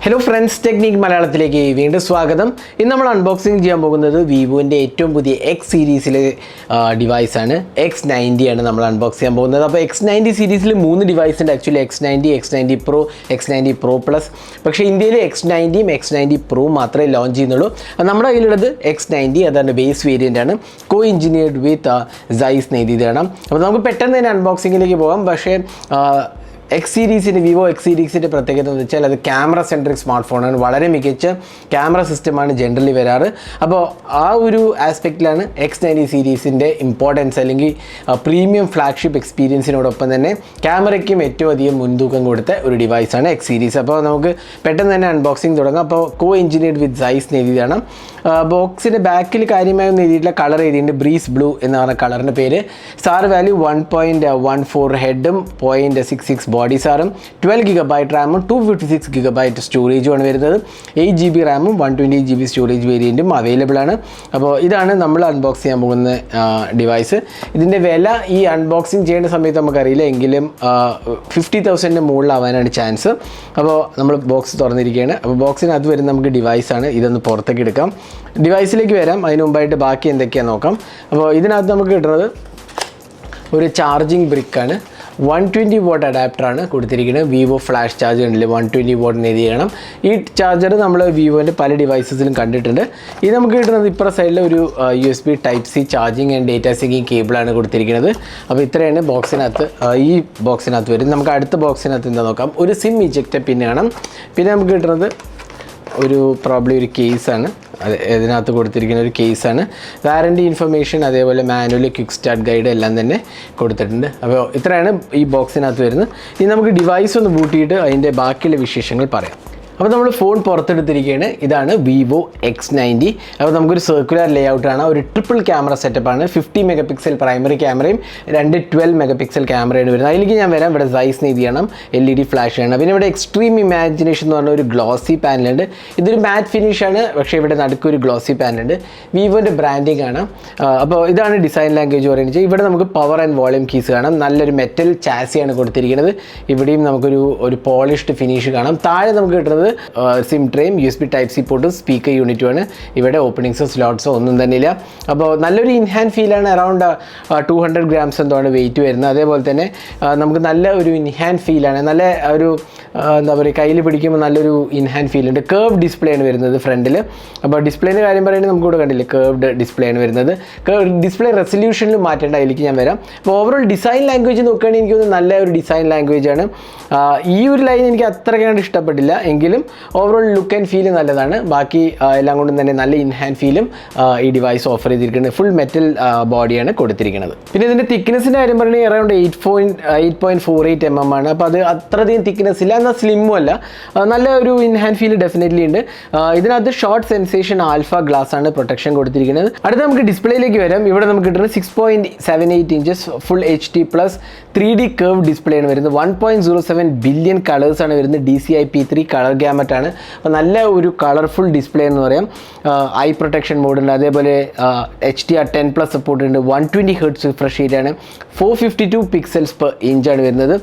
Hello friends, Technique മലയാളത്തിലേക്ക് വീണ്ടും സ്വാഗതം. ഇന്ന് നമ്മൾ അൺബോക്സിംഗ് ചെയ്യാൻ പോകുന്നത് വിവോൻ്റെ ഏറ്റവും പുതിയ എക്സ് സീരീസിലെ ഡിവൈസാണ്. X90 ആണ് നമ്മൾ അൺബോക്സ് ചെയ്യാൻ പോകുന്നത്. അപ്പോൾ X90 സീരീസിൽ 3 ഡിവൈസ് ഉണ്ട് actually. X90, X90 Pro, X90 Pro Plus. പക്ഷേ ഇന്ത്യയിൽ X90യും X90 Pro മാത്രമേ ലോഞ്ച് ചെയ്യുന്നുള്ളൂ. നമ്മുടെ കയ്യിലുള്ളത് X90, അതാണ് ബേസ് വേരിയൻ്റ് ആണ്. കോ എഞ്ചിനീയർഡ് വിത്ത് Zeiss നെയ്തിയതാണ്. അപ്പോൾ നമുക്ക് പെട്ടെന്ന് തന്നെ അൺബോക്സിങ്ങിലേക്ക് പോകാം. പക്ഷേ വിവോ എക്സ് സീരീസിൻ്റെ പ്രത്യേകത എന്ന് വെച്ചാൽ അത് ക്യാമറ സെൻട്രിക് സ്മാർട്ട് ഫോണാണ്. വളരെ മികച്ച ക്യാമറ സിസ്റ്റമാണ് ജനറലി വരാറ്. അപ്പോൾ ആ ഒരു ആസ്പെക്റ്റിലാണ് X90 സീരീസിൻ്റെ ഇമ്പോർട്ടൻസ്, അല്ലെങ്കിൽ പ്രീമിയം ഫ്ലാഗ്ഷിപ്പ് എക്സ്പീരിയൻസിനോടൊപ്പം തന്നെ ക്യാമറയ്ക്കും ഏറ്റവും അധികം മുൻതൂക്കം കൊടുത്ത ഒരു ഡിവൈസാണ് എക്സ് സീരീസ്. അപ്പോൾ നമുക്ക് പെട്ടെന്ന് തന്നെ അൺബോക്സിങ് തുടങ്ങാം. അപ്പോൾ കോ എഞ്ചിനീയർഡ് വിത്ത് Zeiss എഴുതിയതാണ്. ബോക്സിൻ്റെ ബാക്കിൽ കാര്യമായൊന്നും എഴുതിയിട്ടില്ല, കളർ എഴുതിയിട്ടുണ്ട്. ബ്രീസ് ബ്ലൂ എന്ന് പറഞ്ഞ കളറിൻ്റെ പേര്. സ്റ്റാർ വാല്യൂ 1.14 ഹെഡും 0.66 ബോഡി സാറും 12 GB റാമും 256 GB സ്റ്റോറേജുമാണ് വരുന്നത്. 8 GB റാമും 128 GB സ്റ്റോറേജ് വേരിയൻറ്റും അവൈലബിൾ ആണ്. അപ്പോൾ ഇതാണ് നമ്മൾ അൺബോക്സ് ചെയ്യാൻ പോകുന്ന ഡിവൈസ്. ഇതിൻ്റെ വില ഈ അൺബോക്സിങ് ചെയ്യേണ്ട സമയത്ത് നമുക്കറിയില്ല, എങ്കിലും 50,000 മുകളിലാവാനാണ് ചാൻസ്. അപ്പോൾ നമ്മൾ ബോക്സ് തുറന്നിരിക്കുകയാണ്. അപ്പോൾ ബോക്സിനകത്ത് വരുന്ന നമുക്ക് ഡിവൈസാണ്. ഇതൊന്ന് പുറത്തേക്ക് എടുക്കാം. ഡിവൈസിലേക്ക് വരാം. അതിന് മുമ്പായിട്ട് ബാക്കി എന്തൊക്കെയാണെന്ന് നോക്കാം. അപ്പോൾ ഇതിനകത്ത് നമുക്ക് കിട്ടുന്നത് ഒരു ചാർജിങ് ബ്രിക്കാണ്. 120 വാട്ട് അഡാപ്റ്ററാണ് കൊടുത്തിരിക്കുന്നത്. വിവോ ഫ്ലാഷ് ചാർജർ ഉണ്ടല്ലേ, 120 വാട്ടിന് ചെയ്യണം. ഈ ചാർജർ നമ്മൾ വിവോൻ്റെ പല ഡിവൈസസിലും കണ്ടിട്ടുണ്ട്. ഇത് നമുക്ക് കിട്ടുന്നത് ഇപ്പുറ സൈഡിൽ ഒരു USB Type-C charging and data syncing കേബിളാണ് കൊടുത്തിരിക്കുന്നത്. അപ്പോൾ ഇത്രയാണ് ബോക്സിനകത്ത് ഈ ബോക്സിനകത്ത് വരും. നമുക്ക് അടുത്ത ബോക്സിനകത്ത് എന്താ നോക്കാം. ഒരു സിം ഇജക്റ്റർ പിൻ കാണാം. പിന്നെ നമുക്ക് കിട്ടുന്നത് ഒരു പ്രോബ്ലി ഒരു കേസാണ്. അത് ഇതിനകത്ത് കൊടുത്തിരിക്കുന്ന ഒരു കേസാണ്. വാറൻറ്റി ഇൻഫർമേഷൻ, അതേപോലെ മാനുവൽ, ക്വിക്ക് സ്റ്റാർട്ട് ഗൈഡ് എല്ലാം തന്നെ കൊടുത്തിട്ടുണ്ട്. അപ്പോൾ ഇത്രയാണ് ഈ ബോക്സിനകത്ത് വരുന്നത്. ഇനി നമുക്ക് ഡിവൈസ് ഒന്ന് ബൂട്ട് ചെയ്തിട്ട് അതിൻ്റെ ബാക്കിയുള്ള വിശേഷങ്ങൾ പറയാം. അപ്പോൾ നമ്മൾ ഫോൺ പുറത്തെടുത്തിരിക്കുകയാണ്. ഇതാണ് വിവോ X90. അപ്പോൾ നമുക്കൊരു സർക്കുലർ ലേ ഔട്ടാണ്. ഒരു ട്രിപ്പിൾ ക്യാമറ സെറ്റപ്പാണ്. 50 MP പ്രൈമറി ക്യാമറയും 2 12 MP ക്യാമറയാണ് വരുന്നത്. അതിലേക്ക് ഞാൻ വരാം. ഇവിടെ Zeiss ചെയ്യണം, LED ഫ്ലാഷ് ആണ്. പിന്നെ ഇവിടെ എക്സ്ട്രീം ഇമാജിനേഷൻ എന്ന് പറഞ്ഞ ഒരു ഗ്ലോസി പാനലുണ്ട്. ഇതൊരു മാറ്റ് ഫിനിഷാണ്, പക്ഷേ ഇവിടെ നടുക്കൊരു ഗ്ലോസി പാനലുണ്ട്. വിവോൻ്റെ ബ്രാൻഡിങ് ആണ്. അപ്പോൾ ഇതാണ് ഡിസൈൻ ലാംഗ്വേജ് പറയുന്നത്. ഇവിടെ നമുക്ക് പവർ ആൻഡ് വോളിയം കീസ് കാണാം. നല്ലൊരു മെറ്റൽ ചാസിയാണ് കൊടുത്തിരിക്കുന്നത്. ഇവിടെയും നമുക്കൊരു പോളിഷ്ഡ് ഫിനിഷ് കാണാം. താഴെ നമുക്ക് കിട്ടുന്നത് സിം ട്രേയും USB Type-C പോർട്ടും സ്പീക്കർ യൂണിറ്റുമാണ്. ഇവിടെ ഓപ്പണിങ്സോ സ്ലോട്ട്സോ ഒന്നും തന്നെ ഇല്ല. അപ്പോൾ നല്ലൊരു ഇൻഹാൻഡ് ഫീലാണ്. അറൗണ്ട് 200 grams എന്തോണ് വെയിറ്റ് വരുന്നത്. അതേപോലെ തന്നെ നമുക്ക് നല്ല ഒരു ഇൻഹാൻഡ് ഫീലാണ്. നല്ല ഒരു എന്താ പറയുക, കയ്യിൽ പിടിക്കുമ്പോൾ നല്ലൊരു ഇൻഹാൻഡ് ഫീൽ ഉണ്ട്. കേർവ് ഡിസ്പ്ലേ ആണ് വരുന്നത് ഫ്രണ്ടിൽ. അപ്പോൾ ഡിസ്പ്ലേൻ്റെ കാര്യം പറയുന്നത് നമുക്കിവിടെ കണ്ടില്ലേ, കേർവ്ഡ് ഡിസ്പ്ലേ ആണ് വരുന്നത്. ഡിസ്പ്ലേ റെസൊല്യൂഷനിൽ മാറ്റേണ്ട, അതിലേക്ക് ഞാൻ വരാം. അപ്പോൾ ഓവറോൾ ഡിസൈൻ ലാംഗ്വേജ് നോക്കുകയാണെങ്കിൽ എനിക്കൊന്ന് നല്ല ഒരു ഡിസൈൻ ലാംഗ്വേജ് ആണ്. ഈ ഒരു ലൈൻ എനിക്ക് അത്രയ്ക്കാണ്ട് ഇഷ്ടപ്പെട്ടില്ല, എങ്കിലും ഓവറോൾ ലുക്ക് ആൻഡ് ഫീൽ നല്ലതാണ്. ബാക്കി എല്ലാം കൊണ്ടും തന്നെ നല്ല ഇൻഹാൻഡ് ഫീലും ഈ ഡിവൈസ് ഓഫർ ചെയ്തിരിക്കുന്നത്. ഫുൾ മെറ്റൽ ബോഡിയാണ് കൊടുത്തിരിക്കുന്നത്. പിന്നെ ഇതിൻ്റെ തിക്നെസ്സിൻ്റെ കാര്യം പറയുന്നത് അറൗണ്ട് 8.48 mm ആണ്. അപ്പോൾ അത് അത്രയധികം തിക്നെസ് ഇല്ല, എന്നാൽ സ്ലിമ്മും അല്ല. നല്ല ഒരു ഇൻഹാൻഡ് ഫീൽ ഡെഫിനറ്റ്ലി ഉണ്ട്. ഇതിനകത്ത് ഷോർട്ട് സെൻസേഷൻ ആൽഫ ഗ്ലാസ് ആണ് പ്രൊട്ടക്ഷൻ കൊടുത്തിരിക്കുന്നത്. അടുത്ത നമുക്ക് ഡിസ്പ്ലേയിലേക്ക് വരാം. ഇവിടെ നമുക്ക് കിട്ടുന്നത് 6.78 inches full HD plus 3D curve display ആണ് വരുന്നത്. 1.07 ബില്യൺ കളേഴ്സാണ് വരുന്നത്. DCI-P3 കളർ ഗ്യാമറ്റ് ആണ്. അപ്പോൾ നല്ല ഒരു കളർഫുൾ ഡിസ്പ്ലേ എന്ന് പറയാം. ഐ പ്രൊട്ടക്ഷൻ മോഡ് ഉണ്ട്. അതേപോലെ HDR10+ സപ്പോർട്ട് ഉണ്ട്. 120 Hz റിഫ്രഷ് റേറ്റ് ആണ്. 452 pixels per inch ആണ് വരുന്നത്.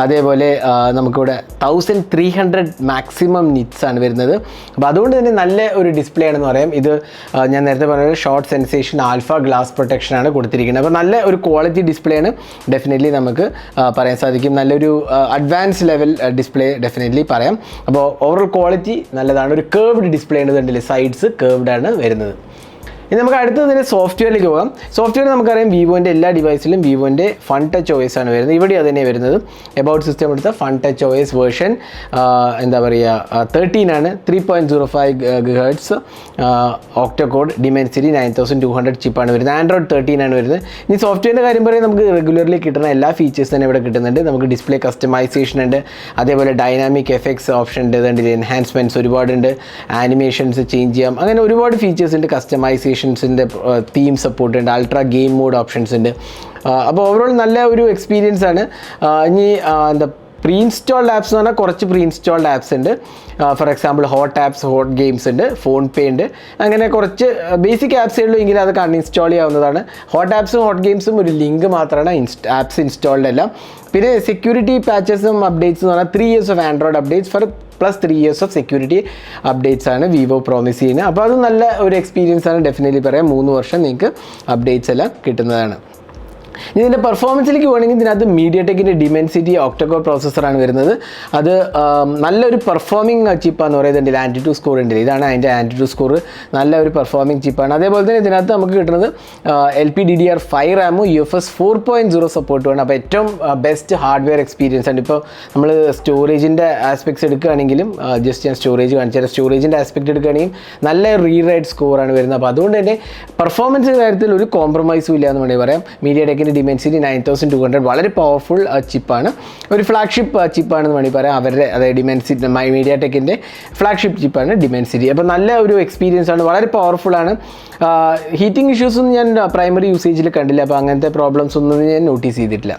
അതേപോലെ നമുക്കിവിടെ 1300 മാക്സിമം നിറ്റ്സ് ആണ് വരുന്നത്. അപ്പോൾ അതുകൊണ്ട് തന്നെ നല്ല ഒരു ഡിസ്പ്ലേ ആണെന്ന് പറയാം. ഇത് ഞാൻ നേരത്തെ പറഞ്ഞത് short sensation alpha glass protection ആണ് കൊടുത്തിരിക്കുന്നത്. അപ്പോൾ നല്ല ഒരു ക്വാളിറ്റി ഡിസ്പ്ലേ ആണ് ഡെഫിനറ്റ്ലി നമുക്ക് പറയാൻ സാധിക്കും. നല്ലൊരു അഡ്വാൻസ് ലെവൽ ഡിസ്പ്ലേ ഡെഫിനറ്റ്ലി പറയാം. അപ്പോൾ ഓവറോൾ ക്വാളിറ്റി നല്ലതാണ്. ഒരു കേർവ്ഡ് ഡിസ്പ്ലേ ആണ്, കണ്ടില്ലേ, സൈഡ്സ് കേർവ്ഡ് ആണ് വരുന്നത്. ഇനി നമുക്ക് അടുത്തതിന് സോഫ്റ്റ്വെയറിലേക്ക് പോകാം. സോഫ്റ്റ്വെയർ നമുക്കറിയാം വിവോൻ്റെ എല്ലാ ഡിവൈസിലും വിവോൻ്റെ ഫൺ ടച്ച് OS ആണ് വരുന്നത്. ഇവിടെ അത് തന്നെ വരുന്നത്. എബൌട്ട് സിസ്റ്റം എടുത്ത ഫൺ ടച്ച് OS വേർഷൻ എന്താ പറയുക 13 ആണ്. 3.05 GHz ഓക്ടോ കോഡ് Dimensity 9200 ചിപ്പാണ് വരുന്നത്. ആൻഡ്രോയിഡ് 13 ആണ് വരുന്നത്. ഇനി സോഫ്റ്റ്വെയറിൻ്റെ കാര്യം പറയുന്നത് നമുക്ക് റെഗുലർലി കിട്ടുന്ന എല്ലാ ഫീച്ചേഴ്സ് തന്നെ ഇവിടെ കിട്ടുന്നുണ്ട്. നമുക്ക് ഡിസ്പ്ലേ കസ്റ്റമൈസേഷൻ ഉണ്ട്. അതേപോലെ ഡൈനാമിക് എഫക്ട്സ് ഓപ്ഷൻ ഉണ്ട്. അതുകൊണ്ട് എൻഹാൻസ്മെൻറ്റ്സ് ഒരുപാടുണ്ട്. ആനിമേഷൻസ് ചേഞ്ച് ചെയ്യാം. അങ്ങനെ ഒരുപാട് ഫീച്ചേഴ്സ് ഉണ്ട്. കസ്റ്റമൈസേഷൻ തീം സപ്പോർട്ട് ഉണ്ട്. അൾട്രാ ഗെയിം മോഡ് ഓപ്ഷൻസ് ഉണ്ട്. അപ്പോൾ ഓവറോൾ നല്ല ഒരു എക്സ്പീരിയൻസ് ആണ്. ഇനി എന്താ പ്രീ ഇൻസ്റ്റാൾഡ് ആപ്സ് എന്ന് പറഞ്ഞാൽ കുറച്ച് പ്രീ ഇൻസ്റ്റാൾഡ് ആപ്സ് ഉണ്ട്. For example hot apps, hot games ഉണ്ട്, ഫോൺ പേ ഉണ്ട്. അങ്ങനെ കുറച്ച് ബേസിക് ആപ്സേ ഉള്ളൂ, എങ്കിലും അത് അൺഇൻസ്റ്റാൾ ചെയ്യാവുന്നതാണ്. ഹോട്ട് ആപ്സും ഹോട്ട് ഗെയിംസും ഒരു ലിങ്ക് മാത്രമാണ്, ആപ്സ് ഇൻസ്റ്റാൾഡ് അല്ല. പിന്നെ സെക്യൂരിറ്റി പാച്ചസും അപ്ഡേറ്റ്സ് എന്ന് പറഞ്ഞാൽ 3 years of Android updates four plus 3 years of security updates ആണ് വിവോ പ്രോമിസ് ചെയ്യുന്നത്. അപ്പോൾ അത് നല്ല ഒരു എക്സ്പീരിയൻസ് ആണ്, ഡെഫിനറ്റ്ലി പറയാം. 3 വർഷം നിങ്ങൾക്ക് അപ്ഡേറ്റ്സ് എല്ലാം കിട്ടുന്നതാണ്. ഇതിൻ്റെ പെർഫോമൻസിലേക്ക് പോകണമെങ്കിൽ ഇതിനകത്ത് മീഡിയടെക്കിൻ്റെ ഡിമെൻസിറ്റി ഒക്ടോകോർ പ്രോസസ്സറാണ് വരുന്നത്. അത് നല്ലൊരു പെർഫോമിംഗ് ചിപ്പാന്ന് പറയുന്നുണ്ട്. ആൻറ്റിറ്റ്യൂ സ്കോർ ഉണ്ട്, ഇതാണ് അതിൻ്റെ ആൻറ്റിറ്റ്യൂ സ്കോർ. നല്ല ഒരു പെർഫോമിംഗ് ചിപ്പാണ്. അതേപോലെ തന്നെ ഇതിനകത്ത് നമുക്ക് കിട്ടുന്നത് LPDDR5 റാമും UFS 4.0 സപ്പോർട്ടുമാണ്. അപ്പോൾ ഏറ്റവും ബെസ്റ്റ് ഹാർഡ്വെയർ എക്സ്പീരിയൻസ് ആണ്. ഇപ്പോൾ നമ്മൾ സ്റ്റോറേജിൻ്റെ ആസ്പെക്ട്സ് എടുക്കുകയാണെങ്കിലും ജസ്റ്റ് ഞാൻ സ്റ്റോറേജ് കാണിച്ചാൽ സ്റ്റോറേജിൻ്റെ ആസ്പെക്ട് എടുക്കുകയാണെങ്കിൽ നല്ല റീറൈറ്റ് സ്കോറാണ് വരുന്നത്. അപ്പോൾ അതുകൊണ്ട് തന്നെ പെർഫോമൻസ് കാര്യത്തിൽ ഒരു കോംപ്രമൈസും ഇല്ല എന്ന് വേണമെങ്കിൽ പറയാം. മീഡിയടെക്കിൻ്റെ Dimensity 9200 വളരെ പവർഫുൾ ചിപ്പാണ്, ഒരു ഫ്ലാഗ്ഷിപ്പ് ചിപ്പാണെന്ന് വേണമെങ്കിൽ പറയാം. അവരുടെ അതായത് ഡിമെൻസിറ്റി മീഡിയടെക്കിൻ്റെ ഫ്ലാഗ്ഷിപ്പ് ചിപ്പാണ് ഡിമെൻസിറ്റി. അപ്പോൾ നല്ല ഒരു എക്സ്പീരിയൻസ് ആണ്, വളരെ പവർഫുള്ളാണ്. ഹീറ്റിംഗ് ഇഷ്യൂസൊന്നും ഞാൻ പ്രൈമറി യൂസേജിൽ കണ്ടില്ല. അപ്പോൾ അങ്ങനത്തെ പ്രോബ്ലംസ് ഒന്നും ഞാൻ നോട്ടീസ് ചെയ്തിട്ടില്ല.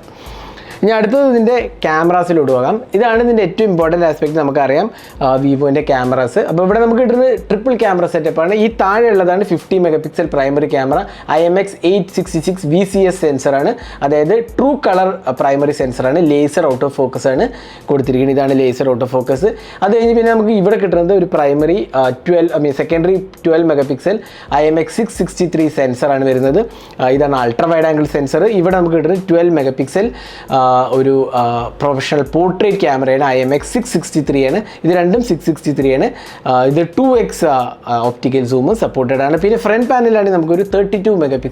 ഇനി അടുത്തത് ഇതിൻ്റെ ക്യാമറാസിലോട്ട് പോകാം. ഇതാണ് ഇതിൻ്റെ ഏറ്റവും ഇമ്പോർട്ടൻറ്റ് ആസ്പെക്ട്. നമുക്കറിയാം വിവോൻ്റെ ക്യാമറാസ്. അപ്പോൾ ഇവിടെ നമുക്ക് കിട്ടുന്നത് ട്രിപ്പിൾ ക്യാമറ സെറ്റപ്പാണ്. ഈ താഴെ ഉള്ളതാണ് 50 MP primary camera, IMX866 VCS സെൻസറാണ്. അതായത് ട്രൂ കളർ പ്രൈമറി സെൻസറാണ്. ലേസർ ഔട്ട് ഓഫ് ഫോക്കസ് ആണ് കൊടുത്തിരിക്കുന്നത്. ഇതാണ് ലേസർ ഔട്ട് ഓഫ് ഫോക്കസ്. അത് കഴിഞ്ഞ് പിന്നെ നമുക്ക് ഇവിടെ കിട്ടുന്നത് ഒരു പ്രൈമറി സെക്കൻഡറി 12 MP IMX663 സെൻസറാണ് വരുന്നത്. ഇതാണ് അൾട്രാ വൈഡ് ആംഗിൾ സെൻസർ. ഇവിടെ നമുക്ക് കിട്ടുന്നത് 12 MP ഒരു പ്രൊഫഷണൽ പോർട്രേറ്റ് ക്യാമറയാണ്. IMX663 ആണ്. ഇത് രണ്ടും 663 ആണ്. ഇത് 2x ഓപ്റ്റിക്കൽ സൂം സപ്പോർട്ടഡ് ആണ്. പിന്നെ ഫ്രണ്ട് പാനലാണ് നമുക്കൊരു 32 MP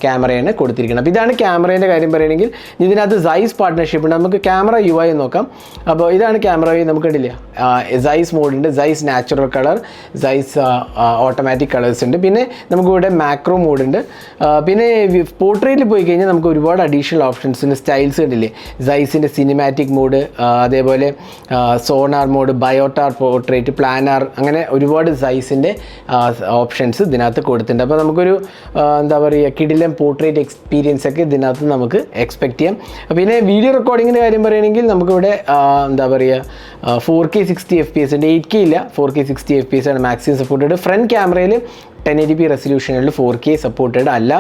ക്യാമറയാണ് കൊടുത്തിരിക്കുന്നത്. അപ്പോൾ ഇതാണ് ക്യാമറേൻ്റെ കാര്യം പറയുകയാണെങ്കിൽ ഇതിനകത്ത് Zeiss പാർട്ട്ണർഷിപ്പ് ഉണ്ട്. നമുക്ക് ക്യാമറ UI നോക്കാം. അപ്പോൾ ഇതാണ് ക്യാമറ UI. നമുക്ക് കണ്ടില്ല, Zeiss മോഡുണ്ട്, Zeiss natural colour, Zeiss automatic colours ഉണ്ട്. പിന്നെ നമുക്കിവിടെ മാക്രോ മോഡുണ്ട്. പിന്നെ പോർട്രേറ്റിൽ പോയി കഴിഞ്ഞാൽ നമുക്ക് ഒരുപാട് അഡീഷണൽ ഓപ്ഷൻസ് ഉണ്ട്. സ്റ്റൈൽസ് കണ്ടില്ലേ, Zeissൻ്റെ സിനിമാറ്റിക് മോഡ്, അതേപോലെ സോണാർ മോഡ്, ബയോട്ടാർ പോർട്രേറ്റ്, പ്ലാനാർ, അങ്ങനെ ഒരുപാട് Zeissൻ്റെ ഓപ്ഷൻസ് ഇതിനകത്ത് കൊടുത്തിട്ടുണ്ട്. അപ്പോൾ നമുക്കൊരു എന്താ പറയുക കിടിലൻ പോർട്രേറ്റ് എക്സ്പീരിയൻസ് ഒക്കെ ഇതിനകത്ത് നമുക്ക് എക്സ്പെക്ട് ചെയ്യാം. പിന്നെ വീഡിയോ റെക്കോർഡിങ്ങിൻ്റെ കാര്യം പറയുകയാണെങ്കിൽ നമുക്കിവിടെ എന്താ പറയുക 4K 60 FPS ഉണ്ട്. 8K ഇല്ല, 4K 60 FPS ആണ് മാക്സിമം സപ്പോർട്ടഡ്. ഫ്രണ്ട് ക്യാമറയിൽ 1080p റെസൊല്യൂഷനിൽ 4K സപ്പോർട്ടഡ് അല്ല.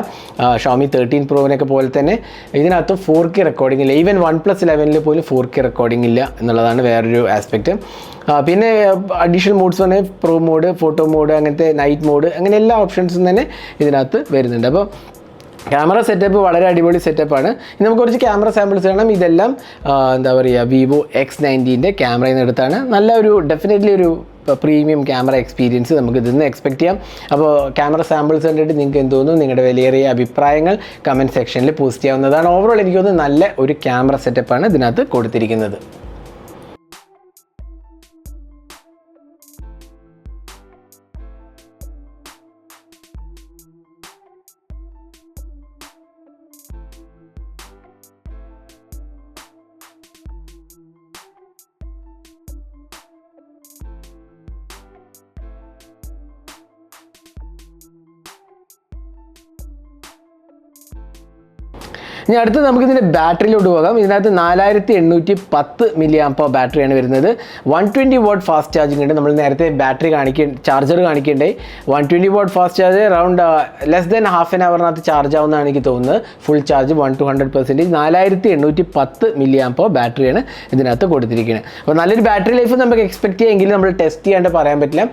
ഷോമി 13 പ്രോവിനൊക്കെ പോലെ തന്നെ ഇതിനകത്ത് 4K റെക്കോർഡിംഗ് ഇല്ല. ഈവൻ OnePlus 11 പോലും 4K റെക്കോർഡിംഗ് ഇല്ല എന്നുള്ളതാണ് വേറൊരു ആസ്പെക്റ്റ്. പിന്നെ അഡീഷണൽ മോഡ്സ് പറഞ്ഞാൽ പ്രോ മോഡ്, ഫോട്ടോ മോഡ്, അങ്ങനത്തെ നൈറ്റ് മോഡ്, അങ്ങനെ എല്ലാ ഓപ്ഷൻസും തന്നെ ഇതിനകത്ത് വരുന്നുണ്ട്. അപ്പോൾ ക്യാമറ സെറ്റപ്പ് വളരെ അടിപൊളി സെറ്റപ്പാണ്. ഇനി നമുക്ക് കുറച്ച് ക്യാമറ സാമ്പിൾസ് കാണാം. ഇതെല്ലാം എന്താ പറയുക Vivo X90ൻ്റെ ക്യാമറയിൽ നിന്ന് എടുത്താണ്. നല്ല ഒരു ഡെഫിനറ്റ്ലി ഒരു പ്രീമിയം ക്യാമറ എക്സ്പീരിയൻസ് നമുക്ക് ഇതിൽ നിന്ന് എക്സ്പെക്ട് ചെയ്യാം. അപ്പോൾ ക്യാമറ സാമ്പിൾസ് കണ്ടിട്ട് നിങ്ങൾക്ക് എന്ത് തോന്നുന്നു, നിങ്ങളുടെ വിലയേറിയ അഭിപ്രായങ്ങൾ കമൻറ്റ് സെക്ഷനിൽ പോസ്റ്റ് ചെയ്യാവുന്നതാണ്. ഓവറോൾ എനിക്ക് തോന്നുന്നു നല്ല ഒരു ക്യാമറ സെറ്റപ്പാണ് ഇതിനകത്ത് കൊടുത്തിരിക്കുന്നത്. ഇനി അടുത്ത് നമുക്കിതിൻ്റെ ബാറ്ററിയിലോട്ട് പോകാം. ഇതിനകത്ത് 4810 mAh ബാറ്ററിയാണ് വരുന്നത്. 120 watt ഫാസ്റ്റ് ചാർജിങ് ഉണ്ട്. നമ്മൾ നേരത്തെ ബാറ്ററി ചാർജർ കാണിക്കേണ്ടേ. 120 watt fast charge around less than half an അവറിനകത്ത് ചാർജ് ആവുന്നതാണ് എനിക്ക് തോന്നുന്നത്. Full charge 100%. 4810 mAh ബാറ്ററിയാണ് ഇതിനകത്ത് കൊടുത്തിരിക്കുന്നത്. അപ്പോൾ നല്ലൊരു ബാറ്ററി ലൈഫ് നമുക്ക് എക്സ്പെക്ട് ചെയ്യാമെങ്കിലും നമ്മൾ ടെസ്റ്റ് ചെയ്യാണ്ട് പറയാൻ പറ്റില്ല.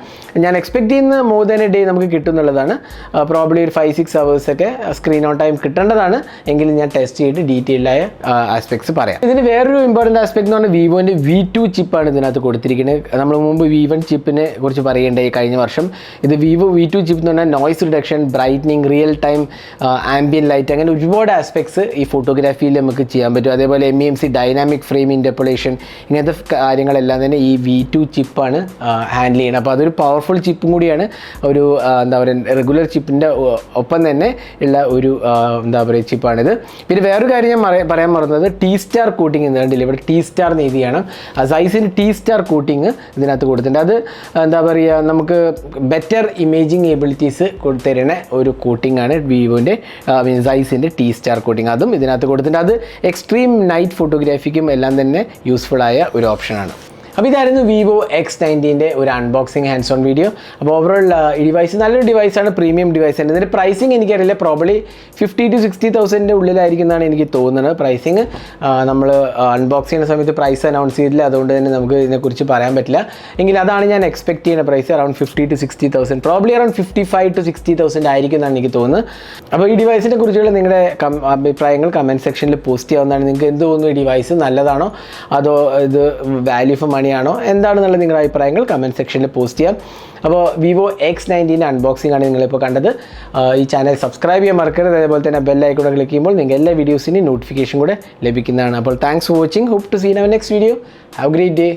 ഞാൻ എക്സ്പെക്ട് ചെയ്യുന്ന മോർ ദാൻ എ ഡേ നമുക്ക് കിട്ടും എന്നുള്ളതാണ്. പ്രോബ്ലി ഒരു 5-6 hours ഒക്കെ സ്ക്രീൻ ഓൺ ടൈം കിട്ടേണ്ടതാണ്. എങ്കിലും ഞാൻ ടെസ്റ്റ് ചെയ്തിട്ട് ഡീറ്റെയിൽഡായ ആസ്പെക്ട്സ് പറയാം. ഇതിന് വേറൊരു ഇമ്പോർട്ടൻറ്റ് ആസ്പെക്ട് എന്ന് പറഞ്ഞാൽ വിവോൻ്റെ V2 ചിപ്പാണ് ഇതിനകത്ത് കൊടുത്തിരിക്കുന്നത്. നമ്മൾ മുമ്പ് V1 ചിപ്പിനെ കുറിച്ച് പറയേണ്ടായി കഴിഞ്ഞ വർഷം. ഇത് Vivo V2 ചിപ്പ് എന്ന് പറഞ്ഞാൽ noise reduction, brightening, real time ambient light, അങ്ങനെ ഒരുപാട് ആസ്പെക്ട്സ് ഈ ഫോട്ടോഗ്രാഫിയിൽ നമുക്ക് ചെയ്യാൻ പറ്റും. അതേപോലെ MEMC ഡൈനാമിക് ഫ്രെയിം ഇൻ്റർപോളേഷൻ, ഇങ്ങനത്തെ കാര്യങ്ങളെല്ലാം തന്നെ ഈ V2 ചിപ്പാണ് ഹാൻഡിൽ ചെയ്യുന്നത്. അപ്പോൾ അതൊരു പവർഫുൾ ചിപ്പും കൂടിയാണ്. ഒരു എന്താ പറയുക റെഗുലർ ചിപ്പിൻ്റെ ഒപ്പം തന്നെ ഉള്ള ഒരു എന്താ പറയുക ചിപ്പാണിത്. പിന്നെ വേറൊരു കാര്യം ഞാൻ പറയാൻ മറന്നത് T-Star കോട്ടിങ് എന്ന് കണ്ടില്ല, ഇവിടെ T-Star എഴുതിയാണ്. Zeissൻ്റെ T-Star കോട്ടിങ് ഇതിനകത്ത് കൊടുത്തിട്ടുണ്ട്. അത് എന്താ പറയുക നമുക്ക് ബെറ്റർ ഇമേജിങ് എബിലിറ്റീസ് തരുന്ന ഒരു കോട്ടിംഗ് ആണ് വിവോൻ്റെ Zeissൻ്റെ T-Star കോട്ടിങ്. അതും ഇതിനകത്ത് കൊടുത്തിട്ടുണ്ട്. അത് എക്സ്ട്രീം നൈറ്റ് ഫോട്ടോഗ്രാഫിക്കും എല്ലാം തന്നെ യൂസ്ഫുൾ ആയ ഒരു ഓപ്ഷനാണ്. അപ്പോൾ ഇതായിരുന്നു Vivo X90ൻ്റെ ഒരു അൺബോക്സിങ് ഹാൻഡ്സ് ഓൺ വീഡിയോ. അപ്പോൾ ഓവറോൾ ഈ ഡിവൈസ് നല്ലൊരു ഡിവൈസാണ്, പ്രീമിയം ഡിവൈസാണ്. ഇതിൻ്റെ പ്രൈസിങ് എനിക്കറിയില്ല, പ്രോബ്ലി 50,000 to 60,000 ഉള്ളിലായിരിക്കും എന്നാണ് എനിക്ക് തോന്നുന്നത് പ്രൈസിങ്. നമ്മൾ അൺബോക്സ് ചെയ്യുന്ന സമയത്ത് പ്രൈസ് അനൗൺസ് ചെയ്തില്ല, അതുകൊണ്ട് തന്നെ നമുക്ക് ഇതിനെക്കുറിച്ച് പറയാൻ പറ്റില്ല. എങ്കിൽ അതാണ് ഞാൻ എക്സ്പെക്ട് ചെയ്യുന്ന price, around 50,000 to 60,000, probably around 55,000 to 60,000 ആയിരിക്കും എന്നാണ് എനിക്ക് തോന്നുന്നത്. അപ്പോൾ ഈ ഡിവൈസിനെ കുറിച്ചുള്ള നിങ്ങളുടെ അഭിപ്രായങ്ങൾ കമൻറ്റ് സെക്ഷനിൽ പോസ്റ്റ് ചെയ്യാവുന്നതാണ്. നിങ്ങൾക്ക് എന്ത് തോന്നുന്നു, ഈ ഡിവൈസ് നല്ലതാണോ അതോ ഇത് വാല്യൂ ഫോർ മണി ആണോ എന്താണെന്നുള്ള നിങ്ങളുടെ അഭിപ്രായങ്ങൾ കമൻറ്റ് സെക്ഷനിൽ പോസ്റ്റ് ചെയ്യാം. അപ്പോൾ Vivo X90ൻ്റെ അൺബോക്സിംഗ് ആണ് നിങ്ങളിപ്പോൾ കണ്ടത്. ഈ ചാനൽ സബ്സ്ക്രൈബ് ചെയ്യാൻ മറക്കരുത്. അതേപോലെ തന്നെ ബെല്ലൈക്കൂടെ ക്ലിക്ക് ചെയ്യുമ്പോൾ നിങ്ങൾക്ക് എല്ലാ വീഡിയോസിൻ്റെയും നോട്ടിഫിക്കേഷൻ കൂടെ ലഭിക്കുന്നതാണ്. അപ്പോൾ thanks for watching. Hope to see in our next video. Have a great day.